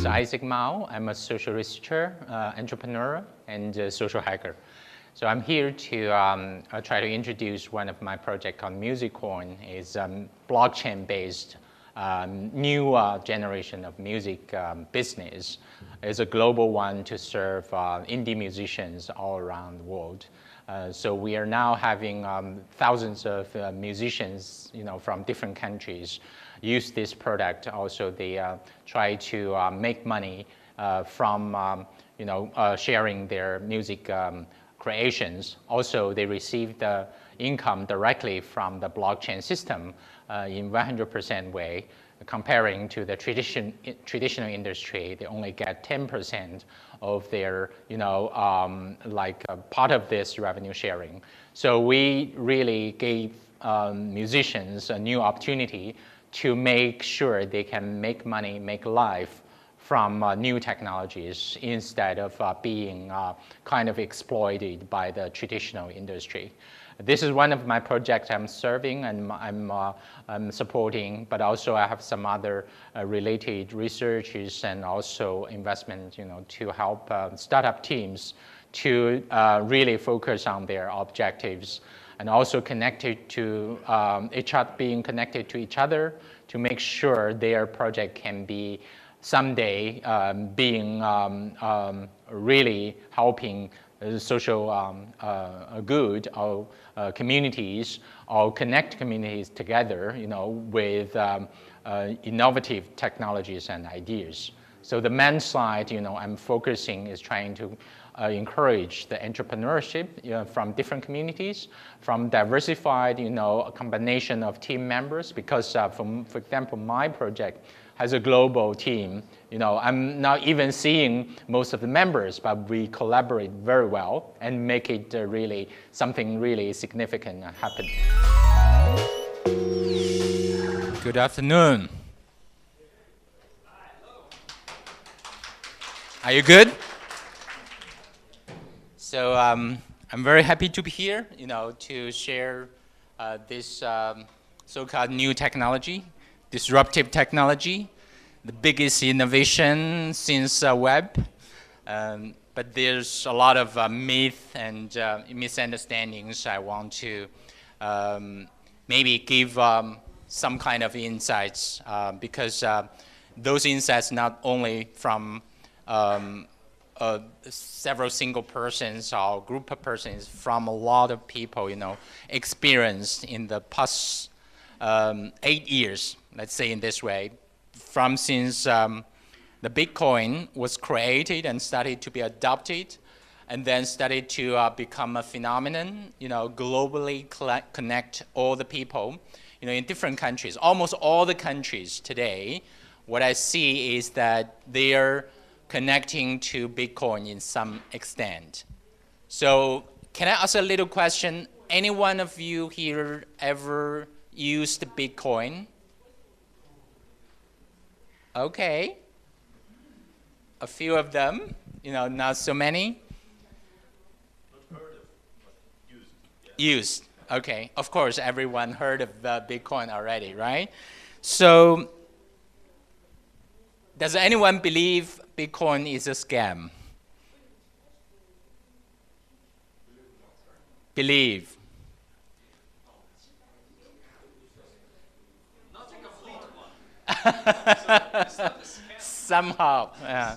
is Eap Mao. I'm a social researcher, entrepreneur, and social hacker. So I'm here to try to introduce one of my projects called MusicCoin. It's blockchain-based new generation of music business. It's a global one to serve indie musicians all around the world. So we are now having thousands of musicians, from different countries use this product. Also, they try to make money from, sharing their music creations. Also, they receive the income directly from the blockchain system in 100% way. Comparing to the traditional industry, they only get 10% of their, part of this revenue sharing. So we really gave musicians a new opportunity to make sure they can make money, make life from new technologies instead of being kind of exploited by the traditional industry. This is one of my projects I'm serving and I'm supporting, but also I have some other related researches and also investment, to help startup teams to really focus on their objectives and also connected to being connected to each other to make sure their project can be someday being really helping social good or communities or connect communities together, with innovative technologies and ideas. So the main slide, I'm focusing is trying to encourage the entrepreneurship from different communities, from diversified, a combination of team members. Because, for example, my project has a global team. I'm not even seeing most of the members, but we collaborate very well and make it really something really significant happen. Good afternoon. Are you good? So I'm very happy to be here, to share this so-called new technology, disruptive technology, the biggest innovation since web. But there's a lot of myth and misunderstandings. I want to maybe give some kind of insights because those insights not only from several single persons or group of persons, from a lot of people, experienced in the past 8 years, let's say in this way, from since the Bitcoin was created and started to be adopted, and then started to become a phenomenon, globally connect all the people, in different countries. Almost all the countries today, what I see is that they are connecting to Bitcoin in some extent. So can I ask a little question? Any one of you here ever used Bitcoin? Okay. A few of them, not so many. Used. Okay. Of course, everyone heard of Bitcoin already, right? So does anyone believe Bitcoin is a scam? Believe. Not a complete one. Somehow, yeah.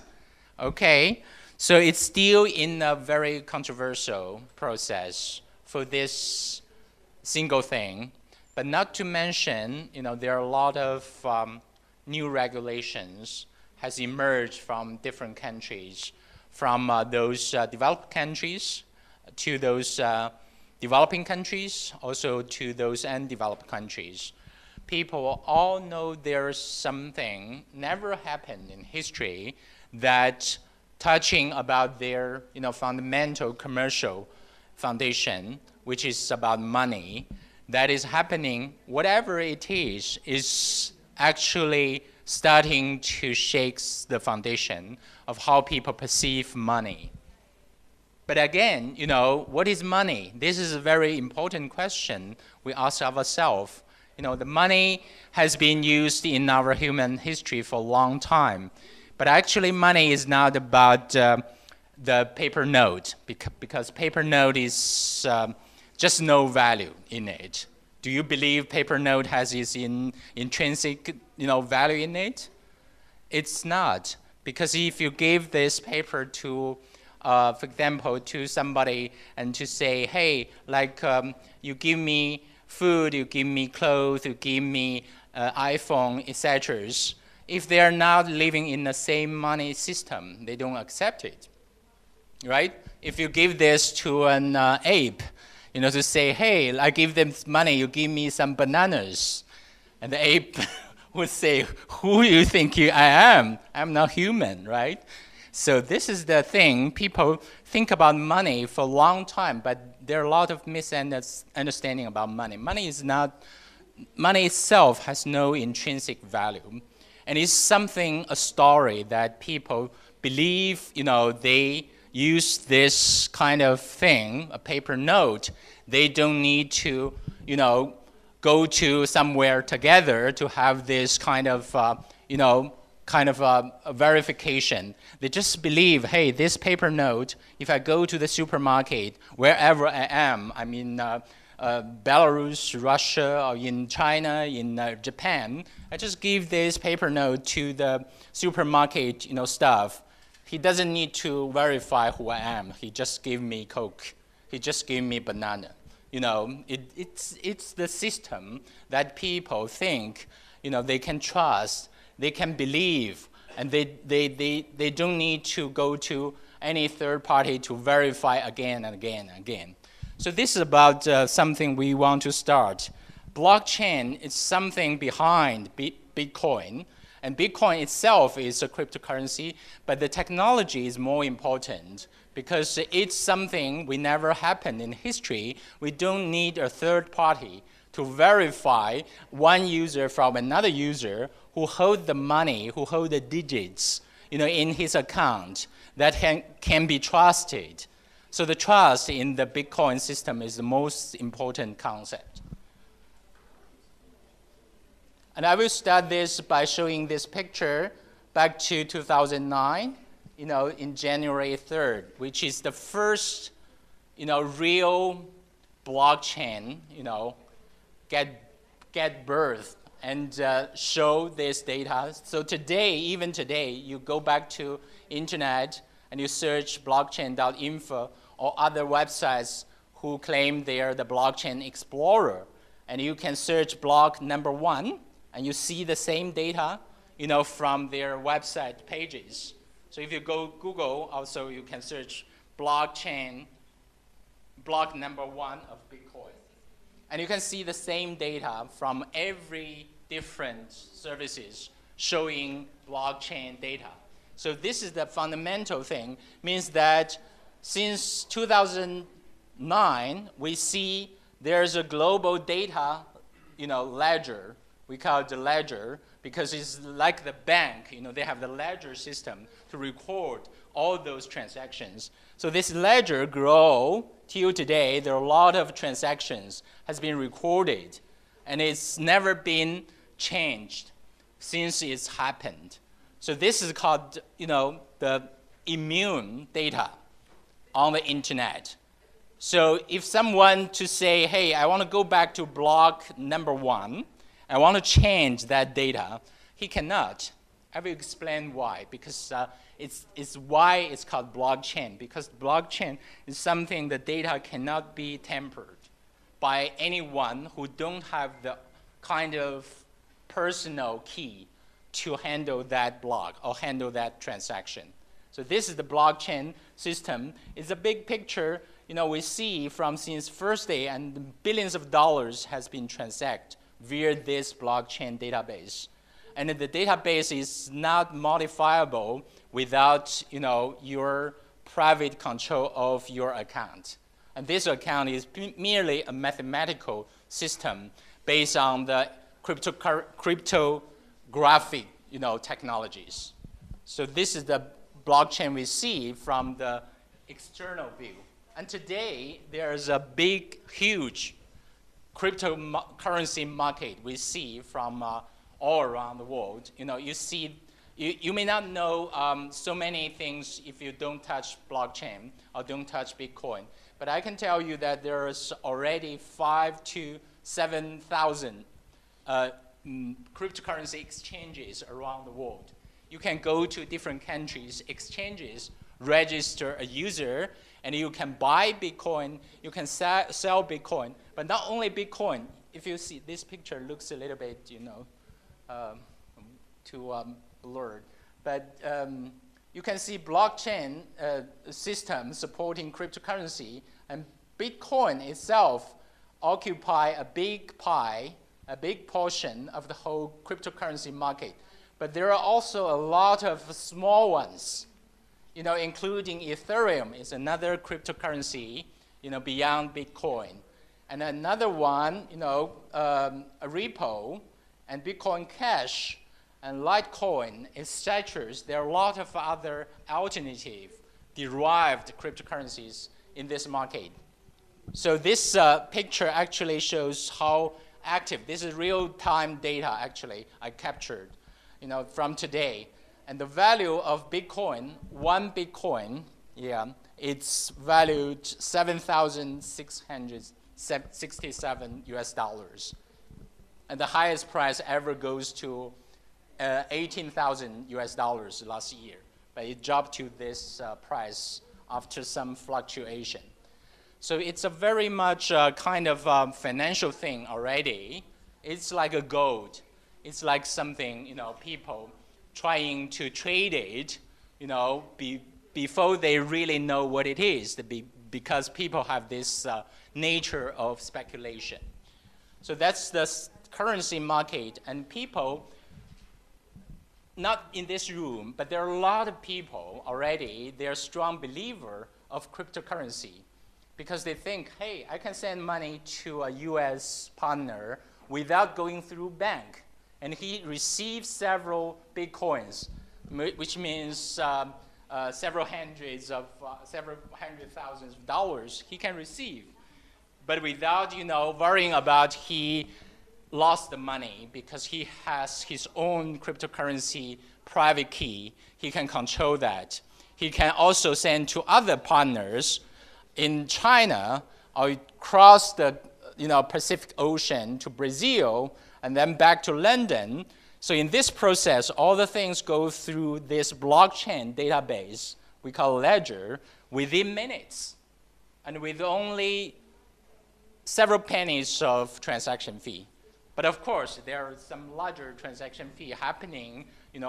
Okay. So it's still in a very controversial process for this single thing, but not to mention, there are a lot of new regulations has emerged from different countries, from those developed countries to those developing countries, also to those undeveloped countries. People all know there's something never happened in history that touching about their fundamental commercial foundation, which is about money, that is happening, whatever it is actually starting to shake the foundation of how people perceive money. But again, what is money? This is a very important question we ask ourselves. The money has been used in our human history for a long time. But actually, money is not about the paper note, because paper note is just no value in it. Do you believe paper note has its intrinsic value in it? It's not, because if you give this paper to, for example, to somebody and to say, hey, like you give me food, you give me clothes, you give me iPhone, etc. If they are not living in the same money system, they don't accept it, right? If you give this to an ape, to say, hey, I give them money, you give me some bananas, and the ape would say, who do you think I am? I'm not human, right? So this is the thing. People think about money for a long time, but there are a lot of misunderstanding about money. Money itself has no intrinsic value. And it's something, a story that people believe, they use this kind of thing, a paper note. They don't need to, go to somewhere together to have this kind of, a verification. They just believe, hey, this paper note, if I go to the supermarket, wherever I am, I mean, Belarus, Russia, or in China, in Japan, I just give this paper note to the supermarket, staff. He doesn't need to verify who I am. He just gave me Coke. He just gave me banana. It's the system that people think, they can trust, they can believe, and they don't need to go to any third party to verify again and again and again. So this is about something we want to start. Blockchain is something behind Bitcoin, and Bitcoin itself is a cryptocurrency, but the technology is more important because it's something we never happened in history. We don't need a third party to verify one user from another user who hold the money, who hold the digits, in his account that can be trusted. So the trust in the Bitcoin system is the most important concept. And I will start this by showing this picture back to 2009, in January 3rd, which is the first, real blockchain, get birth and show this data. So today, even today, you go back to internet and you search blockchain.info or other websites who claim they are the blockchain explorer, and you can search block number 1, and you see the same data, from their website pages. So if you go Google, also you can search blockchain, block number 1 of Bitcoin. And you can see the same data from every different services showing blockchain data. So this is the fundamental thing, means that since 2009, we see there's a global data, ledger. We call it the ledger because it's like the bank. They have the ledger system to record all those transactions. So this ledger grow till today. There are a lot of transactions has been recorded, and it's never been changed since it's happened. So this is called, the immune data on the internet. So if someone to say, hey, I want to go back to block number 1, I want to change that data, he cannot. I will explain why, because it's why it's called blockchain, because blockchain is something the data cannot be tampered by anyone who don't have the kind of personal key to handle that block or handle that transaction. So this is the blockchain system. It's a big picture, we see from since first day, and billions of dollars has been transacted via this blockchain database. And the database is not modifiable without, your private control of your account. And this account is merely a mathematical system based on the cryptographic, technologies. So this is the blockchain we see from the external view. And today, there's a big, huge cryptocurrency market we see from all around the world. You see You may not know so many things if you don't touch blockchain or don't touch Bitcoin. But I can tell you that there is already 5,000 to 7,000 cryptocurrency exchanges around the world. You can go to different countries, exchanges, register a user, and you can buy Bitcoin, you can sell Bitcoin. But not only Bitcoin. If you see this picture looks a little bit, too blurred. But you can see blockchain system supporting cryptocurrency, and Bitcoin itself occupy a big pie, a big portion of the whole cryptocurrency market. But there are also a lot of small ones, including Ethereum is another cryptocurrency, beyond Bitcoin. And another one, a repo, and Bitcoin Cash, and Litecoin, etc. There are a lot of other alternative derived cryptocurrencies in this market. So this picture actually shows how active. This is real-time data, actually, I captured, from today. And the value of Bitcoin, one Bitcoin, it's valued $7,667 And the highest price ever goes to $18,000 last year. But it dropped to this price after some fluctuation. So it's a very much kind of financial thing already. It's like a gold. It's like something, people trying to trade it, before they really know what it is, because people have this nature of speculation. So that's the currency market, and people, not in this room, but there are a lot of people already, they're strong believer of cryptocurrency because they think, hey, I can send money to a US partner without going through bank. And he receives several Bitcoins, which means several hundred thousands of dollars he can receive. But without, worrying about he lost the money because he has his own cryptocurrency private key. He can control that. He can also send to other partners in China or across the Pacific Ocean to Brazil and then back to London. So in this process, all the things go through this blockchain database we call ledger within minutes and with only several pennies of transaction fee. But of course, there are some larger transaction fee happening,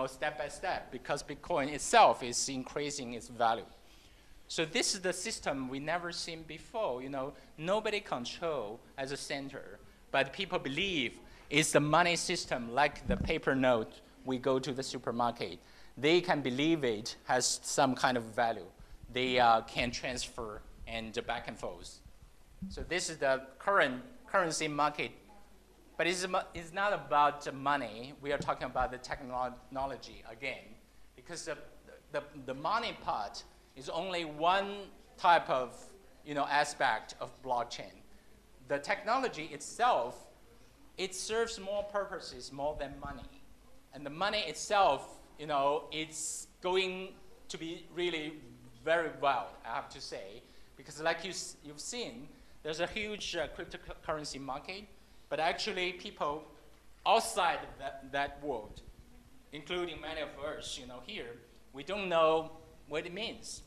step by step, because Bitcoin itself is increasing its value. So this is the system we never seen before. Nobody control as a center, but people believe it's the money system like the paper note we go to the supermarket. They can believe it has some kind of value. They can transfer and back and forth. So this is the current currency market. But it's not about money. We are talking about the technology again, because the money part is only one type of aspect of blockchain. The technology itself, it serves more purposes more than money, and the money itself, it's going to be really very well, I have to say, because like you've seen, there's a huge cryptocurrency market. But actually, people outside that world, including many of us, here, we don't know what it means.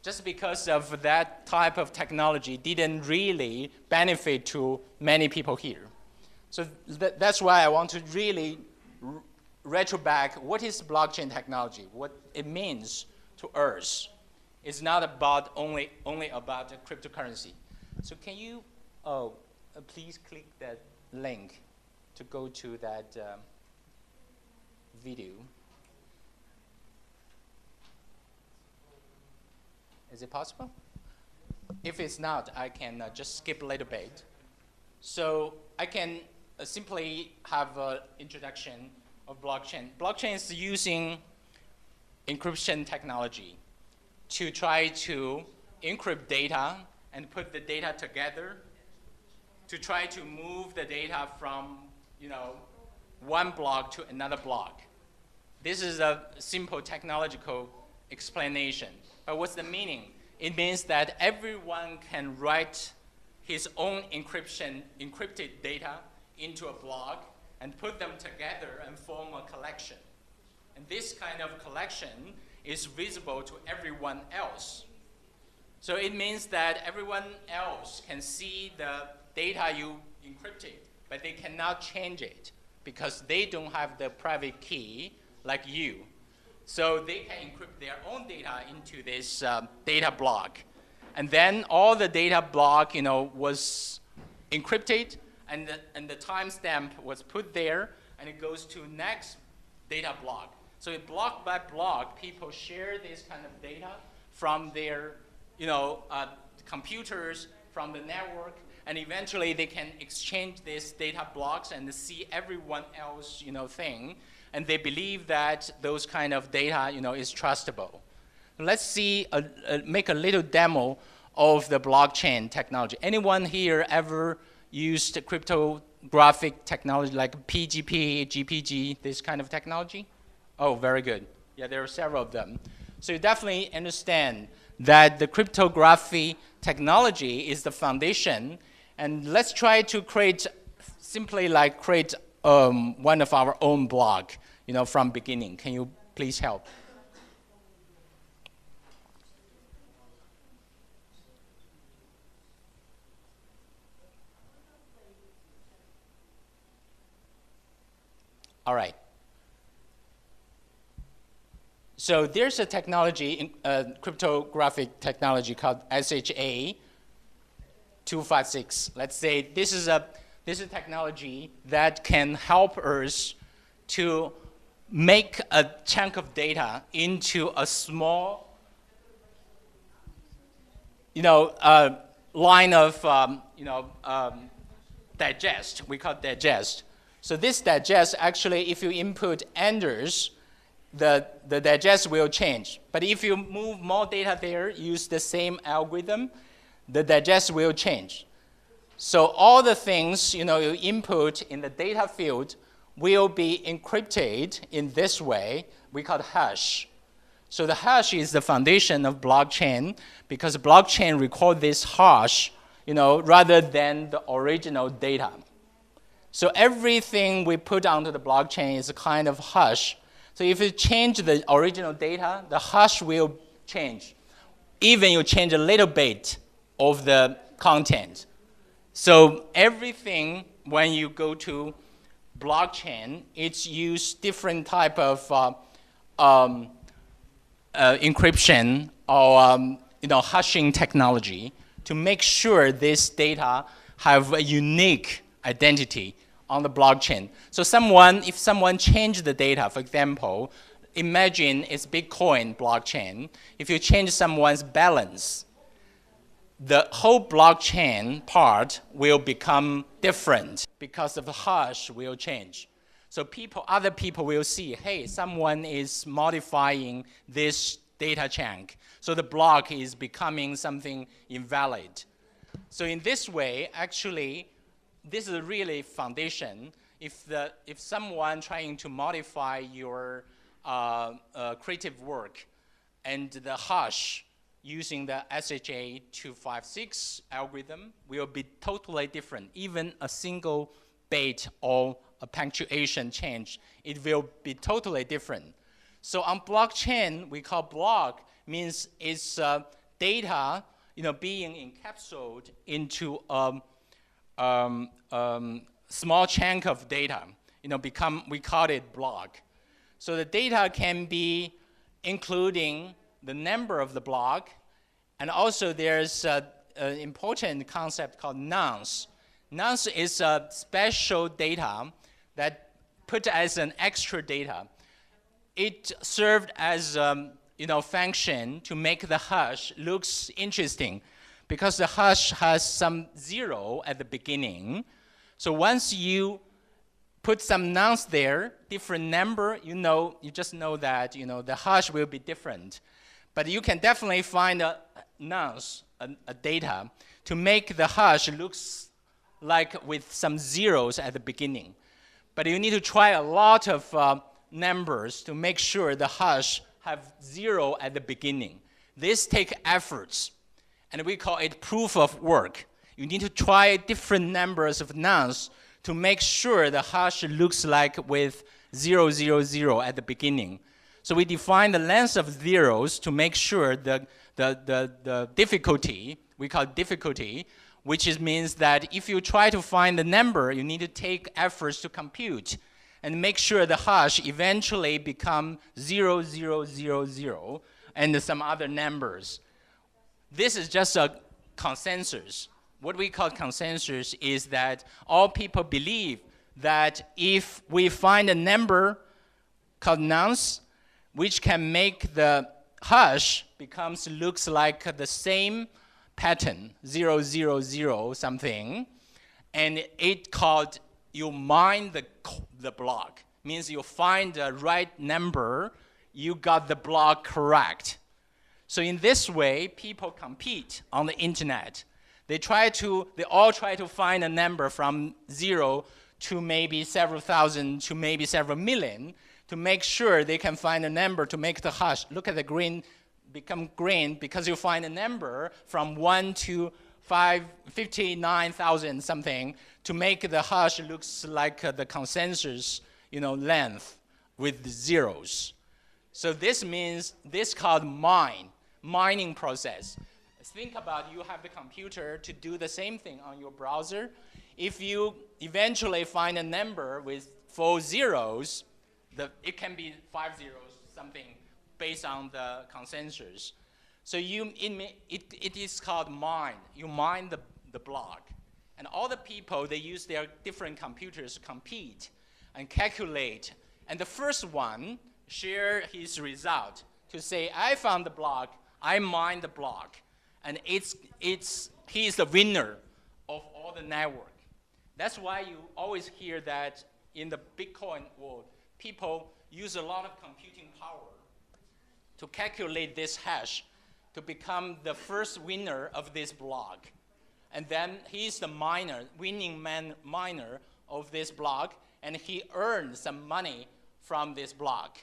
Just because of that type of technology didn't really benefit to many people here. So that's why I want to really retro back. What is blockchain technology? What it means to us? It's not about only about the cryptocurrency. So can you? Please click that link to go to that video. Is it possible? If it's not, I can just skip a little bit. So I can simply have an introduction of blockchain. Blockchain is using encryption technology to try to encrypt data and put the data together to try to move the data from one block to another block. This is a simple technological explanation. But what's the meaning? It means that everyone can write his own encrypted data into a block and put them together and form a collection. And this kind of collection is visible to everyone else. So it means that everyone else can see the data you encrypted, but they cannot change it because they don't have the private key like you. So they can encrypt their own data into this data block. And then all the data block, was encrypted, and the timestamp was put there, and it goes to next data block. So block by block, people share this kind of data from their, computers, from the network, and eventually they can exchange these data blocks and see everyone else, thing, and they believe that those kind of data, is trustable. Let's see, make a little demo of the blockchain technology. Anyone here ever used cryptographic technology like PGP, GPG, this kind of technology? Oh, very good. Yeah, there are several of them. So you definitely understand that the cryptography technology is the foundation. And let's try to create, simply like create one of our own block, from beginning. Can you please help? All right. So there's a technology, cryptographic technology called SHA 256. Let's say this is a technology that can help us to make a chunk of data into a small, line of, digest. We call it digest. So this digest, actually, if you input enders, the digest will change. But if you move more data there, use the same algorithm, the digest will change. So all the things you input in the data field will be encrypted in this way. We call it hash. So the hash is the foundation of blockchain because blockchain record this hash, rather than the original data. So everything we put onto the blockchain is a kind of hash. So if you change the original data, the hash will change. Even you change a little bit of the content. So everything, when you go to blockchain, it's used different type of encryption or hashing technology to make sure this data have a unique identity on the blockchain. So if someone changed the data, for example, imagine it's Bitcoin blockchain. If you change someone's balance, the whole blockchain part will become different because of the hash will change. So other people will see, hey, someone is modifying this data chunk. So the block is becoming something invalid. So in this way, actually, this is really foundation. If someone trying to modify your creative work and the hash using the SHA 256 algorithm will be totally different. Even a single bit or a punctuation change, it will be totally different. So on blockchain, we call block means it's data being encapsulated into small chunk of data, we call it block. So the data can be including the number of the block, and also there's an important concept called nonce. Nonce is a special data that put as an extra data. It served as function to make the hash looks interesting, because the hash has some zero at the beginning. So once you put some nonce there, different number, you just know that the hash will be different. But you can definitely find a nonce, a data, to make the hash looks like with some zeros at the beginning. But you need to try a lot of numbers to make sure the hash have 0 at the beginning. This takes efforts, and we call it proof of work. You need to try different numbers of nonce to make sure the hash looks like with 0, 0, 0 at the beginning. So we define the length of zeros to make sure the difficulty, we call it difficulty, which means that if you try to find the number, you need to take efforts to compute and make sure the hash eventually become 0, 0, 0, 0, and some other numbers. This is just a consensus. What we call consensus is that all people believe that if we find a number called nonce, which can make the hash looks like the same pattern, 0, 0, 0 something, and it called you mine the block. Means you find the right number, you got the block correct. So in this way, people compete on the internet. They all try to find a number from 0 to maybe several thousand to maybe several million to make sure they can find a number to make the hash. Look at the green become green because you find a number from 1 to 59,000 something to make the hash looks like the consensus length with zeros. So this means this called mining process. Think about you have the computer to do the same thing on your browser. If you eventually find a number with 4 zeros, it can be 5 zeros, something based on the consensus. So it is called mine. You mine the block. And all the people, they use their different computers to compete and calculate. And the first one share his result to say, I found the block, I mined the block. And he is the winner of all the network. That's why you always hear that in the Bitcoin world, people use a lot of computing power to calculate this hash to become the first winner of this block. And then he's the winning miner of this block, and he earned some money from this block,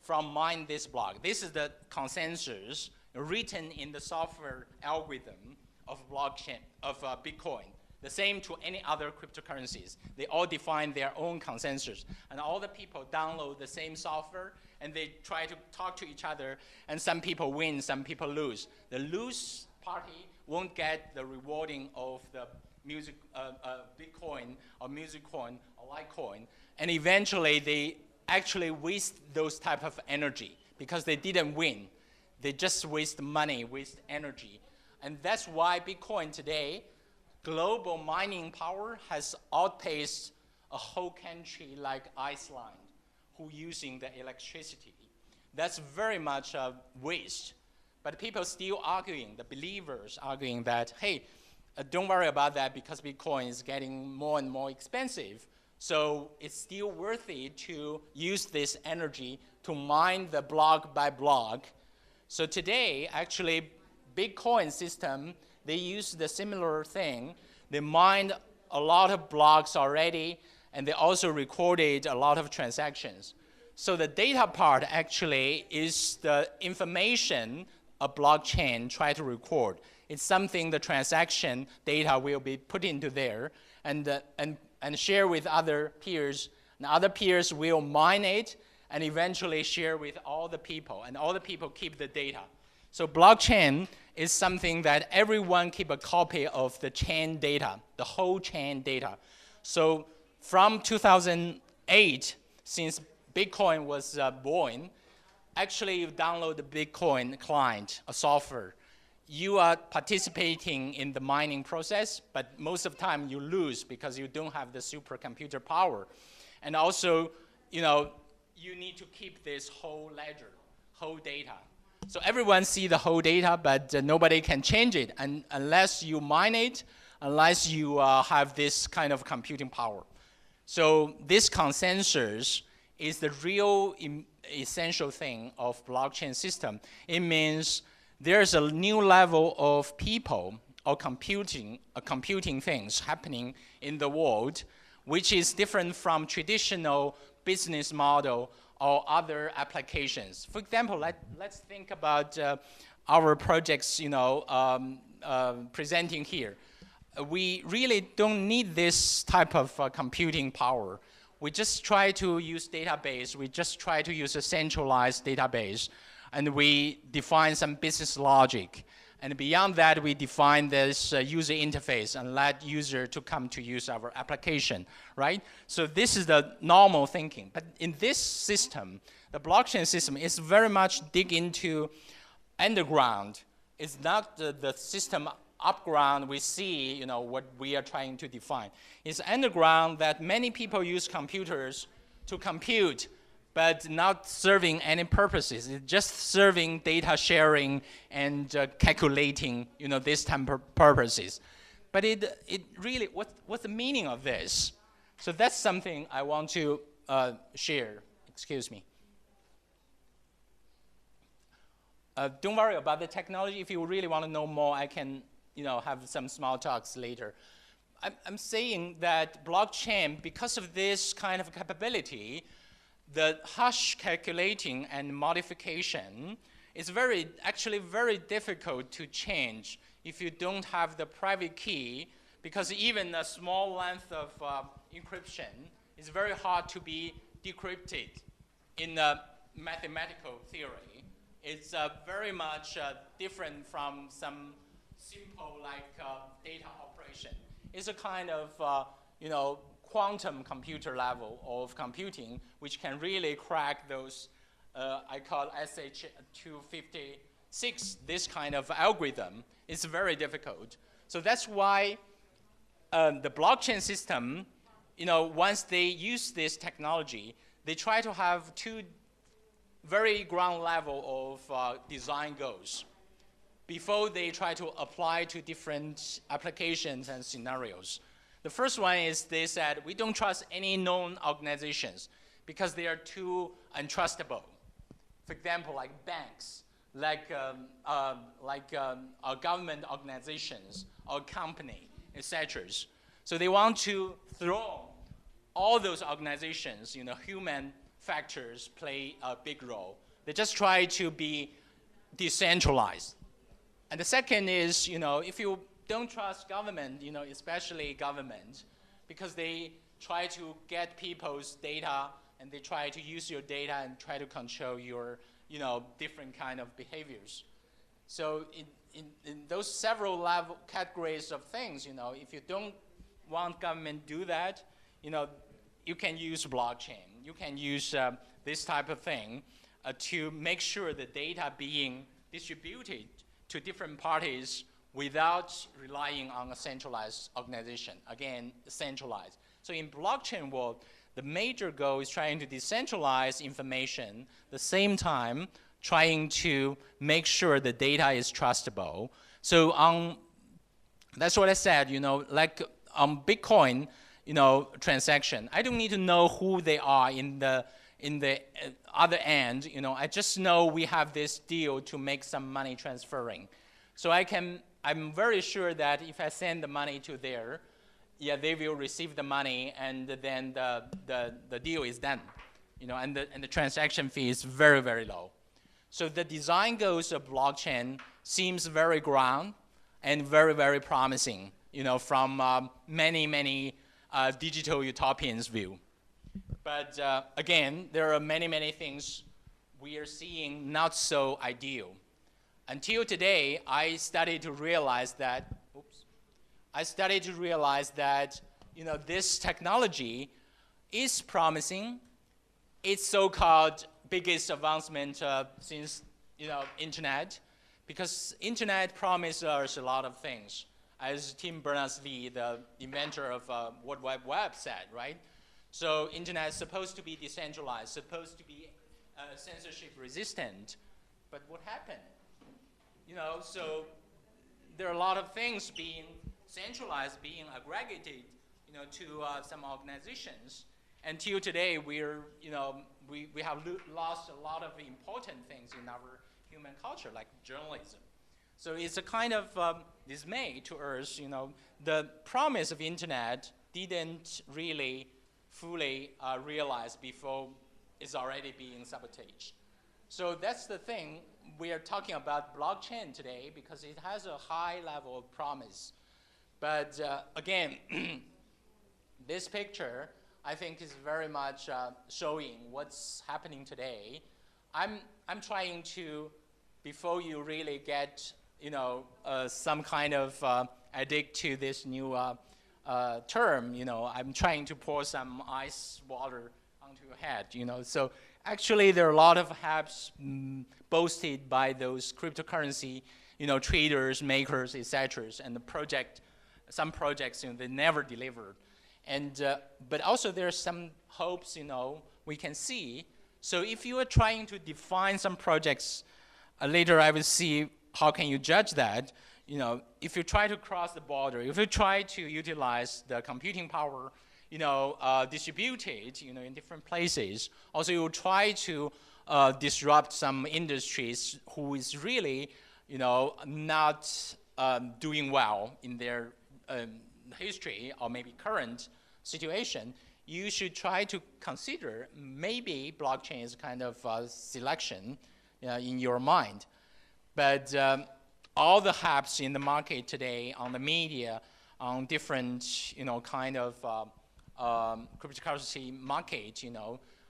from mine this block. This is the consensus written in the software algorithm of blockchain, of Bitcoin. The same to any other cryptocurrencies. They all define their own consensus. And all the people download the same software, and they try to talk to each other, and some people win, some people lose. The lose party won't get the rewarding of the music, Bitcoin or music coin or Litecoin, and eventually they actually waste those type of energy because they didn't win. They just waste money, waste energy. And that's why Bitcoin today, global mining power has outpaced a whole country like Iceland, who using the electricity. That's very much a waste. But people still arguing, the believers arguing that, hey, don't worry about that because Bitcoin is getting more and more expensive. So it's still worthy to use this energy to mine the block by block. So today, actually, Bitcoin system, they use the similar thing. They mined a lot of blocks already, and they also recorded a lot of transactions. So the data part actually is the information a blockchain try to record. It's something the transaction data will be put into there and share with other peers. And other peers will mine it and eventually share with all the people. And all the people keep the data. So blockchain is something that everyone keep a copy of the chain data, the whole chain data. So from 2008, since Bitcoin was born, actually you download the Bitcoin client, a software. You are participating in the mining process, but most of the time you lose because you don't have the supercomputer power. And also, you need to keep this whole ledger, whole data. So everyone see the whole data, but nobody can change it unless you mine it, unless you have this kind of computing power. So this consensus is the real essential thing of blockchain system. It means there's a new level of people or computing things happening in the world, which is different from traditional business model or other applications. For example, let's think about our projects, presenting here. We really don't need this type of computing power. We just try to use database. We just try to use a centralized database, and we define some business logic. And beyond that, we define this user interface and let user to come to use our application, right? So this is the normal thinking. But in this system, the blockchain system is very much dig into underground. It's not the system upground we see, what we are trying to define. It's underground that many people use computers to compute, but not serving any purposes. It's just serving data sharing and calculating, this type of purposes. But it really, what's the meaning of this? So that's something I want to share. Excuse me. Don't worry about the technology. If you really want to know more, I can have some small talks later. I'm saying that blockchain, because of this kind of capability, the hash calculating and modification is actually very difficult to change if you don't have the private key, because even a small length of encryption is very hard to be decrypted in mathematical theory. It's very much different from some simple data operation. It's a kind of quantum computer level of computing, which can really crack those I call SH256. This kind of algorithm is very difficult. So that's why the blockchain system, once they use this technology, they try to have two very ground level of design goals before they try to apply to different applications and scenarios. The first one is they said, we don't trust any known organizations because they are too untrustable. For example, like banks, like government organizations or company, etc. So they want to throw all those organizations, human factors play a big role. They just try to be decentralized. And the second is, if you don't trust government, especially government, because they try to get people's data and they try to use your data and try to control your, different kind of behaviors. So in those several level categories of things, if you don't want government to do that, you can use blockchain. You can use this type of thing to make sure the data being distributed to different parties without relying on a centralized organization. Again, centralized. So in blockchain world, the major goal is trying to decentralize information, the same time trying to make sure the data is trustable. So that's what I said, like on Bitcoin, transaction, I don't need to know who they are in the other end. I just know we have this deal to make some money transferring. So I'm very sure that if I send the money to there, they will receive the money, and then the deal is done, and the transaction fee is very, very low. So the design goals of blockchain seems very ground and very, very promising, from many digital utopians view. But again, there are many things we are seeing not so ideal. Until today, I started to realize that, this technology is promising. It's so-called biggest advancement since, internet, because internet promises us a lot of things. As Tim Berners-Lee, the inventor of World Wide Web, said, right? So internet is supposed to be decentralized, supposed to be censorship resistant, but what happened? So there are a lot of things being centralized, being aggregated, to some organizations. Until today, we have lost a lot of important things in our human culture, like journalism. So it's a kind of dismay to us. The promise of internet didn't really fully realize before is already being sabotaged. So that's the thing. We are talking about blockchain today because it has a high level of promise. But again, this picture, I think, is very much showing what's happening today. I'm trying to, before you really get, some kind of addict to this new term, I'm trying to pour some ice water onto your head, So actually, there are a lot of apps boasted by those cryptocurrency, traders, makers, etc. And some projects, they never delivered. And but also there are some hopes, we can see. So if you are trying to define some projects, later I will see how can you judge that. If you try to cross the border, if you try to utilize the computing power, distributed, in different places. Also, you try to disrupt some industries who is really, not doing well in their history or maybe current situation. You should try to consider maybe blockchain is kind of a selection in your mind. But all the apps in the market today, on the media, on different, kind of cryptocurrency market,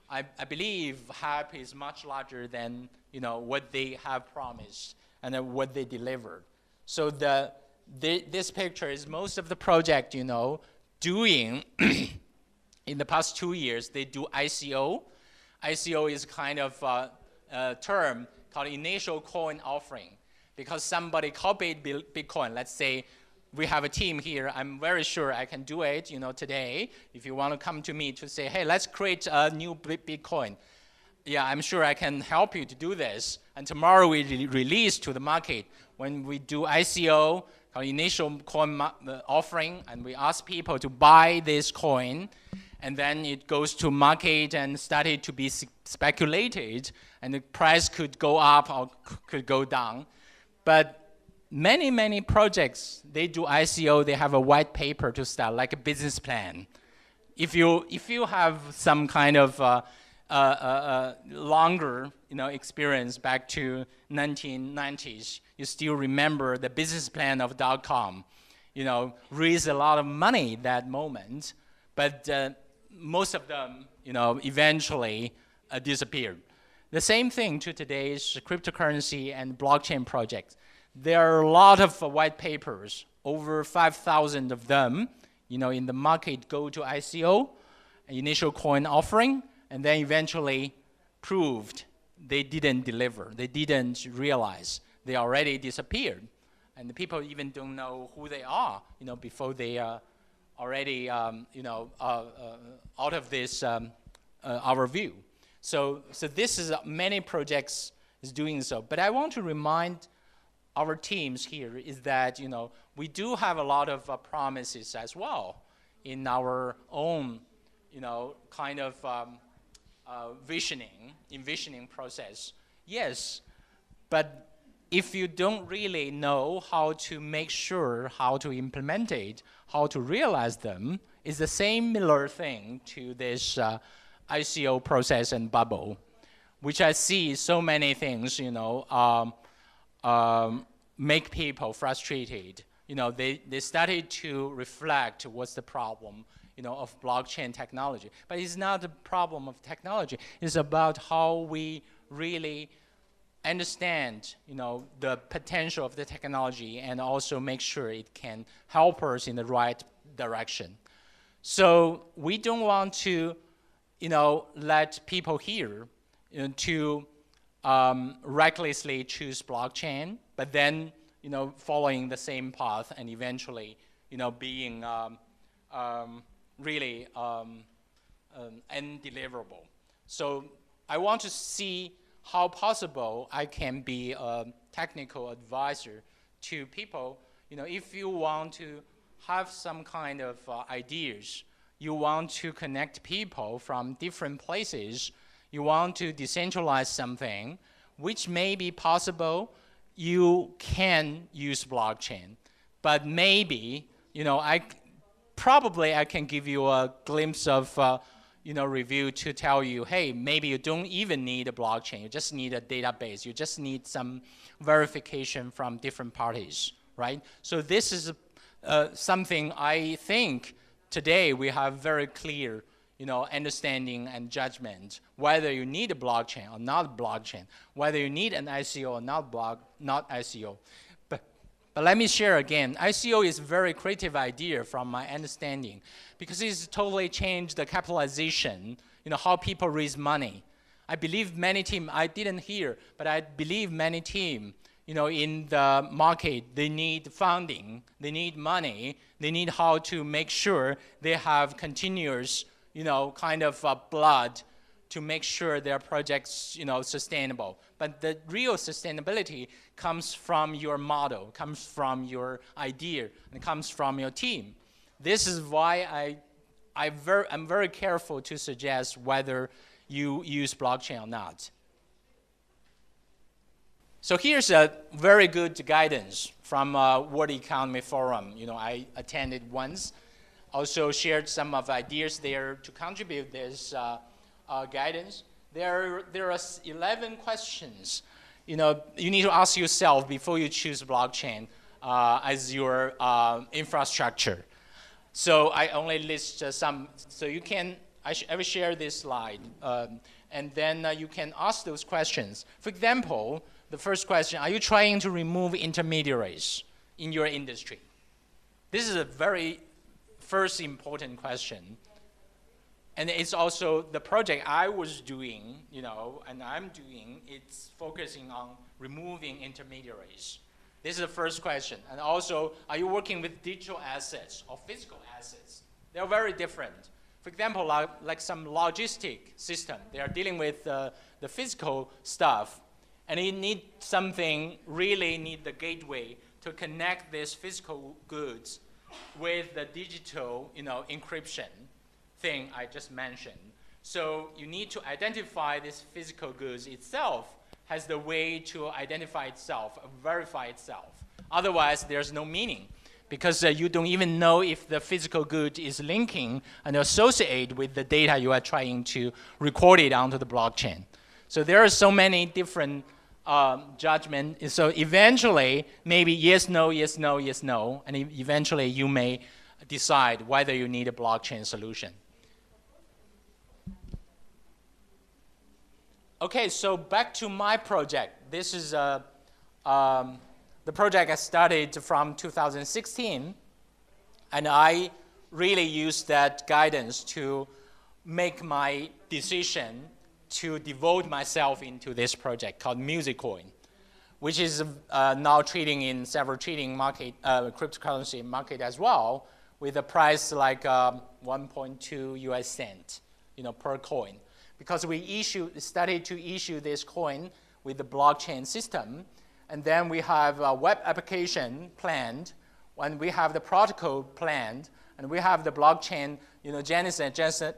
I believe hype is much larger than, what they have promised and what they delivered. So this picture is most of the project, doing in the past 2 years, they do ICO. ICO is kind of a term called initial coin offering, because somebody copied Bitcoin. Let's say we have a team here. I'm very sure I can do it, today. If you want to come to me to say, hey, let's create a new Bitcoin. Yeah, I'm sure I can help you to do this. And tomorrow we release to the market. When we do ICO, called initial coin offering, and we ask people to buy this coin, and then it goes to market and started to be speculated, and the price could go up or could go down. But many, many projects, they do ICO, they have a white paper to start, like a business plan. If you have some kind of longer experience back to 1990s, you still remember the business plan of .com. Raised a lot of money that moment, but most of them, eventually disappeared. The same thing to today's cryptocurrency and blockchain projects. There are a lot of white papers, over 5,000 of them, in the market go to ICO, initial coin offering, and then eventually proved they didn't deliver. They didn't realize they already disappeared. And the people even don't know who they are, before they are already, out of this, our view. So this is many projects is doing so. But I want to remind our teams here is that, we do have a lot of promises as well in our own, kind of envisioning process. Yes, but if you don't really know how to make sure, how to implement it, how to realize them, it's the similar thing to this ICO process and bubble, which I see so many things, make people frustrated. They started to reflect what's the problem, of blockchain technology. But it's not a problem of technology. It's about how we really understand, the potential of the technology and also make sure it can help us in the right direction. So we don't want to, let people here to recklessly choose blockchain, but then, following the same path and eventually, being really undeliverable. So I want to see how possible I can be a technical advisor to people. If you want to have some kind of ideas, you want to connect people from different places, you want to decentralize something, which may be possible, you can use blockchain. But maybe, I can give you a glimpse of, review to tell you, hey, maybe you don't even need a blockchain. You just need a database. You just need some verification from different parties, right? So this is something I think today we have very clear, understanding and judgment whether you need a blockchain or not blockchain, whether you need an ICO or not ICO. But let me share again, ICO is a very creative idea from my understanding because it's totally changed the capitalization, how people raise money. I believe many teams, I didn't hear, but I believe many teams, in the market, they need funding, they need money, they need how to make sure they have continuous, kind of blood to make sure their projects, sustainable. But the real sustainability comes from your model, comes from your idea, and comes from your team. This is why I'm very careful to suggest whether you use blockchain or not. So here's a very good guidance from World Economy Forum. I attended once, also shared some of ideas there to contribute this guidance. There are 11 questions you need to ask yourself before you choose blockchain as your infrastructure. So I only list some. So you can, I will share this slide, and then you can ask those questions. For example, the first question, are you trying to remove intermediaries in your industry? This is a very first important question. And it's also the project I was doing, and I'm doing, it's focusing on removing intermediaries. This is the first question. And also, are you working with digital assets or physical assets? They're very different. For example, like some logistic system, they are dealing with the physical stuff, and you need something, really need the gateway to connect these physical goods with the digital, encryption thing I just mentioned. So you need to identify this physical goods itself has the way to identify itself, verify itself. Otherwise, there's no meaning because you don't even know if the physical good is linking and associated with the data you are trying to record it onto the blockchain. So there are so many different judgments. So eventually, maybe yes, no, yes, no, yes, no, and eventually you may decide whether you need a blockchain solution. Okay, so back to my project. This is the project I started from 2016, and I really used that guidance to make my decision to devote myself into this project called MusicCoin, which is now trading in several trading market, cryptocurrency market as well, with a price like 1.2 US cent, per coin. Because we started to issue this coin with the blockchain system, and then we have a web application planned, and we have the protocol planned, and we have the blockchain,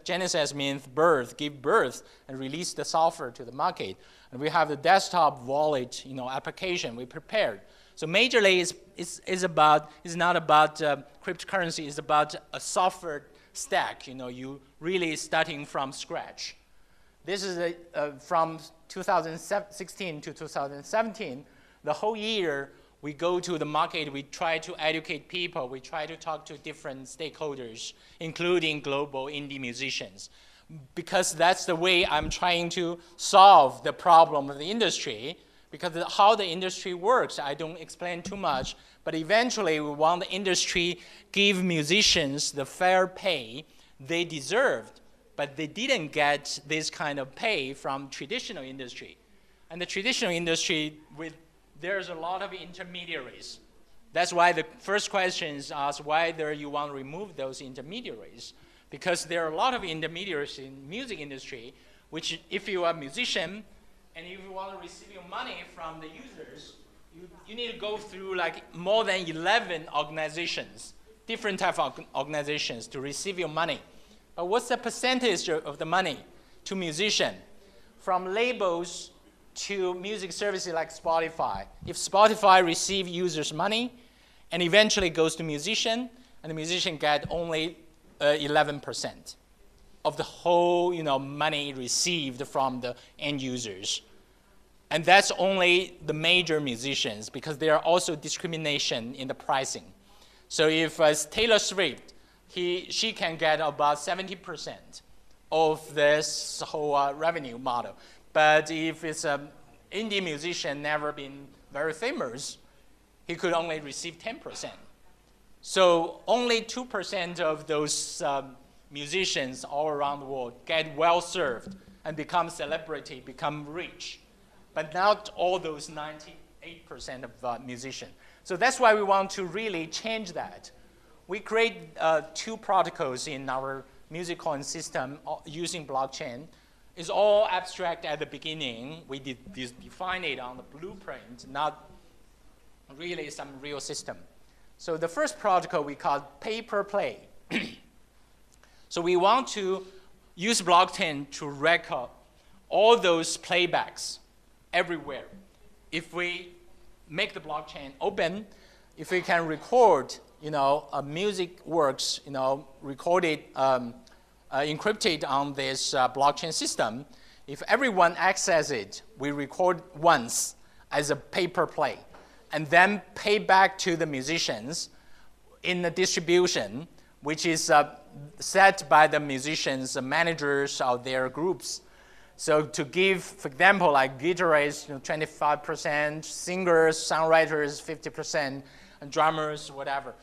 Genesis means birth, give birth, and release the software to the market. And we have the desktop wallet, application we prepared. So majorly, it's not about cryptocurrency, it's about a software stack, you really starting from scratch. This is from 2016 to 2017. The whole year, we go to the market, we try to educate people, we try to talk to different stakeholders, including global indie musicians, because that's the way I'm trying to solve the problem of the industry, because how the industry works, I don't explain too much, but eventually we want the industry give musicians the fair pay they deserved, but they didn't get this kind of pay from traditional industry. And the traditional industry, there's a lot of intermediaries. That's why the first question is asked whether you want to remove those intermediaries, because there are a lot of intermediaries in music industry, which if you are a musician, and if you want to receive your money from the users, you need to go through like more than 11 organizations, different type of organizations to receive your money. But what's the percentage of the money to musician? From labels to music services like Spotify. If Spotify receives users' money and eventually goes to musician, and the musician get only 11%. of the whole money received from the end users. And that's only the major musicians, because there are also discrimination in the pricing. So if Taylor Swift, she can get about 70% of this whole revenue model. But if it's an indie musician never been very famous, he could only receive 10%. So only 2% of those musicians all around the world get well served and become celebrity, become rich. But not all those 98% of musicians. So that's why we want to really change that. We create 2 protocols in our music coin system using blockchain. It's all abstract at the beginning. We define it on the blueprint, not really some real system. So the first protocol we call pay-per-play. So we want to use blockchain to record all those playbacks everywhere. If we make the blockchain open, if we can record, music works, recorded, encrypted on this blockchain system, if everyone accesses it, we record once as a pay-per-play, and then pay back to the musicians in the distribution, which is set by the musicians, managers of their groups. So to give, for example, like guitarists, 25%, singers, songwriters, 50%, and drummers, whatever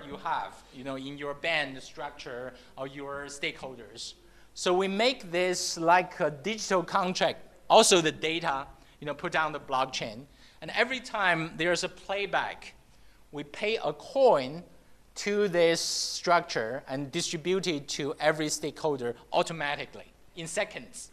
you have, in your band structure or your stakeholders. So we make this like a digital contract. Also the data, put on the blockchain. And every time there's a playback, we pay a coin to this structure and distribute it to every stakeholder automatically in seconds.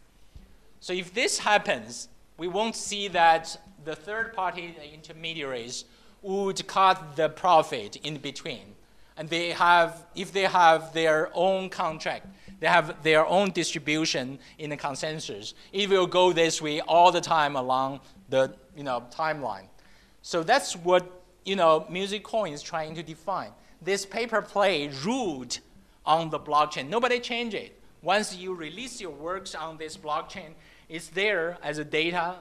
So if this happens, we won't see that the third-party intermediaries would cut the profit in between. And if they have their own contract, they have their own distribution in the consensus, it will go this way all the time along the timeline. So that's what Music Coin is trying to define. This pay-per-play ruled on the blockchain. Nobody changed it. Once you release your works on this blockchain, it's there as a data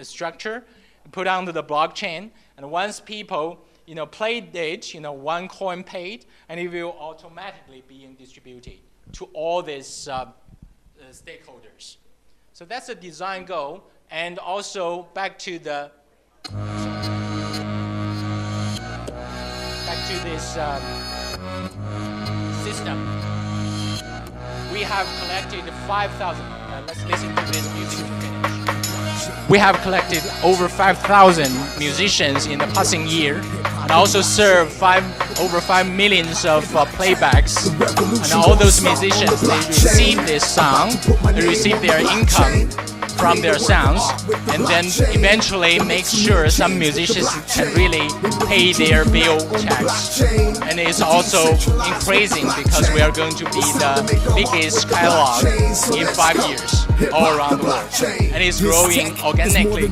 structure, put onto the blockchain. And once people played it, one coin paid, and it will automatically be distributed to all these stakeholders. So that's the design goal. And also back to the this system. We have collected 5,000. Let's listen to this music to finish. We have collected over 5,000 musicians in the passing year, and also served over 5 million of playbacks. And all those musicians, they receive this song, they receive their income from their sounds, and then eventually make sure some musicians can really pay their bill checks. And it's also increasing because we are going to be the biggest catalog in 5 years all around the world. And it's growing organically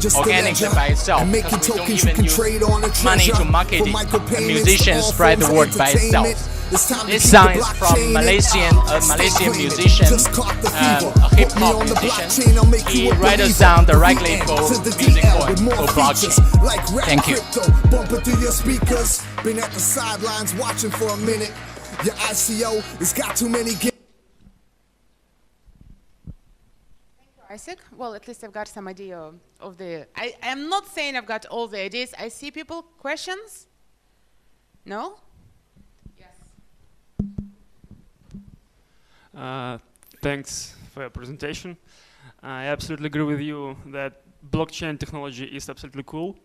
by itself, because we don't even use money to market it. And musicians spread the word by itself. This song is from a Malaysian musician, a hip-hop musician. He wrote a song directly for Music Coin, for blockchain. Thank you. Been at the sidelines watching for a minute. Your ICO has got too many. Isaac? Well, at least I've got some idea of the... I'm not saying I've got all the ideas. I see people. Questions? No? Thanks for your presentation. I absolutely agree with you that blockchain technology is absolutely cool.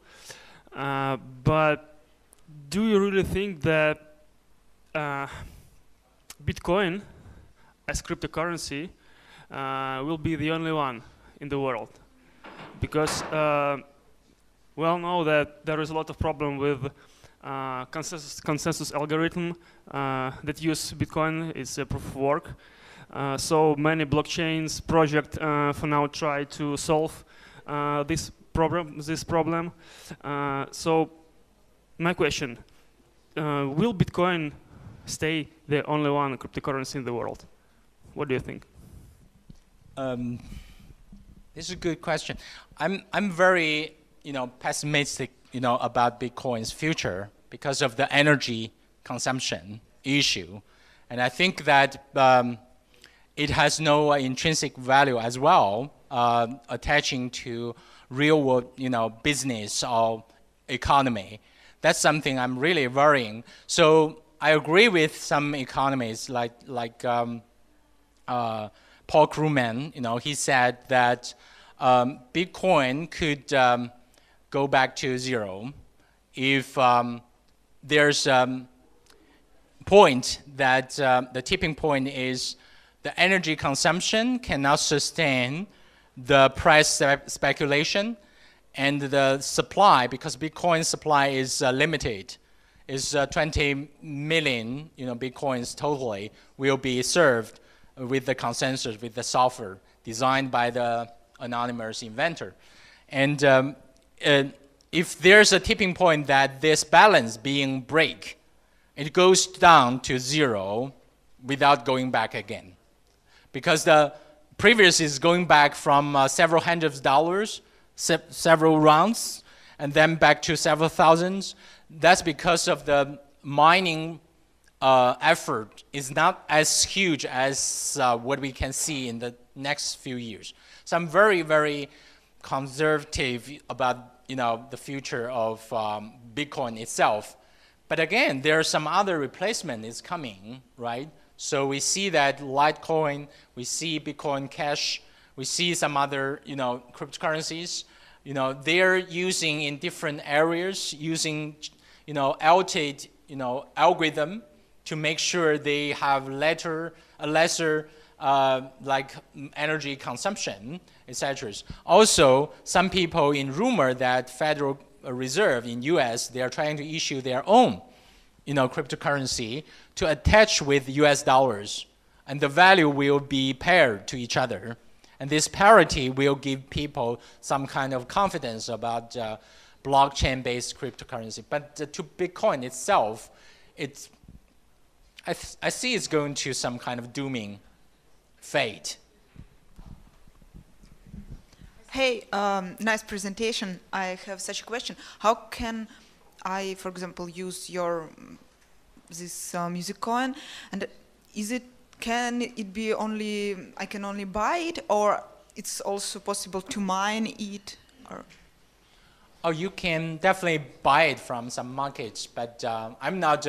But do you really think that Bitcoin as cryptocurrency will be the only one in the world? Because we all know that there is a lot of problem with consensus algorithm that use Bitcoin. It's a proof of work. So many blockchains project for now try to solve this problem. So my question, will Bitcoin stay the only one cryptocurrency in the world? What do you think? This is a good question. I'm very pessimistic about Bitcoin's future because of the energy consumption issue, and I think that it has no intrinsic value as well, attaching to real world business or economy. That's something I'm really worrying. So I agree with some economists like Paul Krugman. He said that Bitcoin could go back to zero if there's point that the tipping point is the energy consumption cannot sustain the price speculation, and the supply, because Bitcoin supply is limited, is 20 million Bitcoins totally will be served with the consensus, with the software designed by the anonymous inventor. And if there's a tipping point that this balance being break, it goes down to zero without going back again. Because the previous is going back from several hundreds of dollars, several rounds, and then back to several thousands. That's because of the mining effort is not as huge as what we can see in the next few years. So I'm very, very conservative about the future of Bitcoin itself. But again, there are some other replacement is coming, right? So we see that Litecoin, we see Bitcoin Cash, we see some other cryptocurrencies. They're using in different areas, using altered algorithm to make sure they have lesser like energy consumption, etc. Also, some people in rumor that Federal Reserve in US, they are trying to issue their own cryptocurrency to attach with US dollars, and the value will be paired to each other. And this parity will give people some kind of confidence about blockchain-based cryptocurrency. But to Bitcoin itself, I see it's going to some kind of dooming fate. Hey, nice presentation. I have such a question. How can I, for example, use this music coin, and can it be only I can only buy it, or it's also possible to mine it? Or? Oh, you can definitely buy it from some markets, but I'm not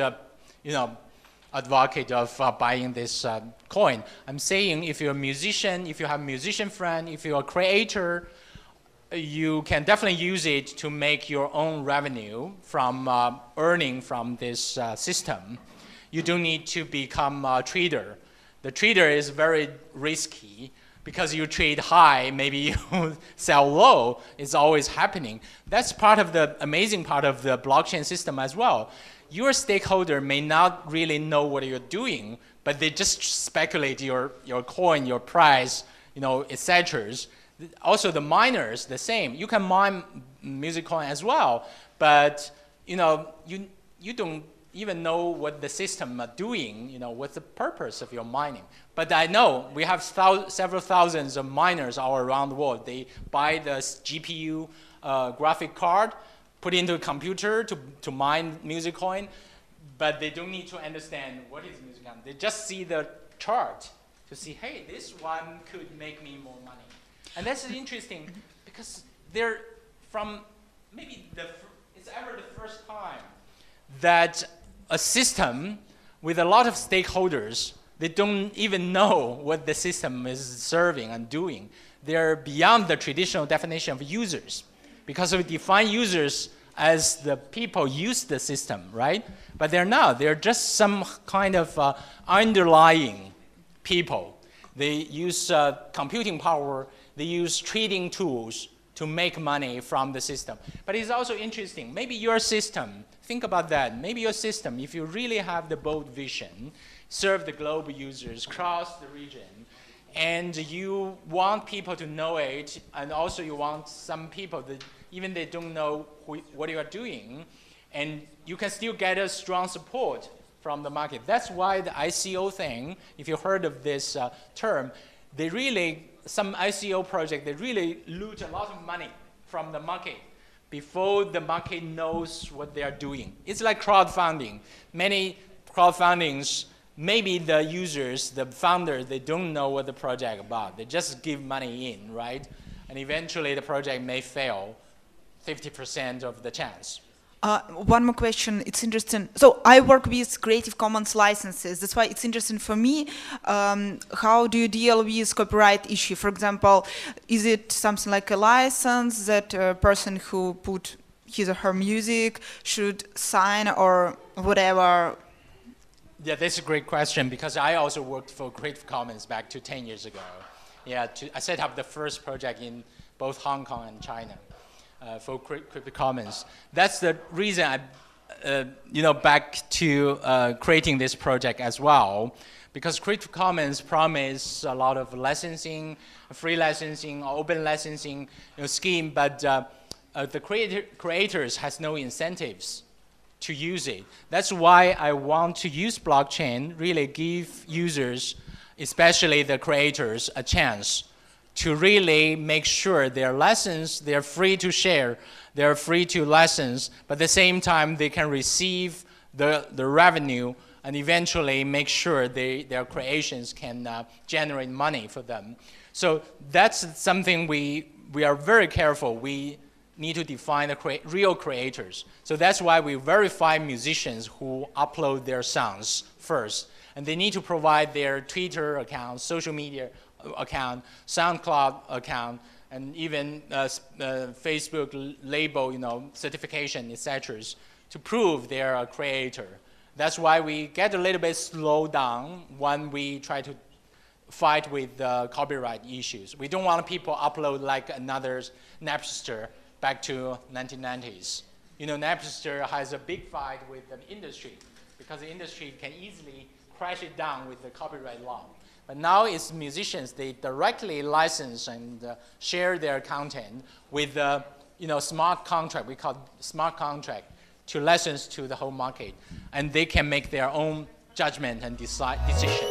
advocate of buying this coin. I'm saying if you're a musician, if you have a musician friend, if you're a creator, you can definitely use it to make your own revenue from earning from this system. You don't need to become a trader. The trader is very risky because you trade high, maybe you sell low. It's always happening. That's part of the amazing part of the blockchain system as well. Your stakeholder may not really know what you're doing, but they just speculate your coin, your price, etc. Also, the miners, the same. You can mine music coin as well, but you don't even know what the system are doing. What's the purpose of your mining? But I know we have several thousands of miners all around the world. They buy the GPU graphic card, put it into a computer to mine music coin, but they don't need to understand what is music coin. They just see the chart to see, hey, this one could make me more money. And that's interesting because they're from maybe it's ever the first time that a system with a lot of stakeholders, they don't even know what the system is serving and doing. They're beyond the traditional definition of users because we define users as the people use the system, right? But they're not. They're just some kind of underlying people. They use computing power. They use trading tools to make money from the system. But it's also interesting. Maybe your system, think about that. Maybe your system, if you really have the bold vision, serve the global users across the region, and you want people to know it, and also you want some people that even they don't know what you are doing, and you can still get a strong support from the market. That's why the ICO thing, if you heard of this term, they really, some ICO project, they really loot a lot of money from the market before the market knows what they are doing. It's like crowdfunding. Many crowdfundings, maybe the users, the founders, they don't know what the project is about. They just give money in, right? And eventually the project may fail 50% of the chance. One more question, it's interesting. So I work with Creative Commons licenses. That's why it's interesting for me. How do you deal with copyright issue? For example, is it something like a license that a person who put his or her music should sign or whatever? Yeah, that's a great question because I also worked for Creative Commons back to 10 years ago. Yeah, I set up the first project in both Hong Kong and China. For Creative Commons. That's the reason I, back to creating this project as well, because Creative Commons promise a lot of licensing, free licensing, open licensing scheme, but the creators has no incentives to use it. That's why I want to use blockchain, really give users, especially the creators, a chance to really make sure their lessons, they're free to share, they're free to license, but at the same time they can receive the revenue and eventually make sure their creations can generate money for them. So that's something we are very careful. We need to define the real creators. So that's why we verify musicians who upload their songs first. And they need to provide their Twitter account, social media account, SoundCloud account, and even Facebook label, certification, etc., to prove they're a creator. That's why we get a little bit slowed down when we try to fight with copyright issues. We don't want people upload like another Napster back to 1990s. Napster has a big fight with the industry because the industry can easily crash it down with the copyright law. But now it's musicians, they directly license and share their content with smart contract, we call it smart contract, to license to the whole market. And they can make their own judgment and decision.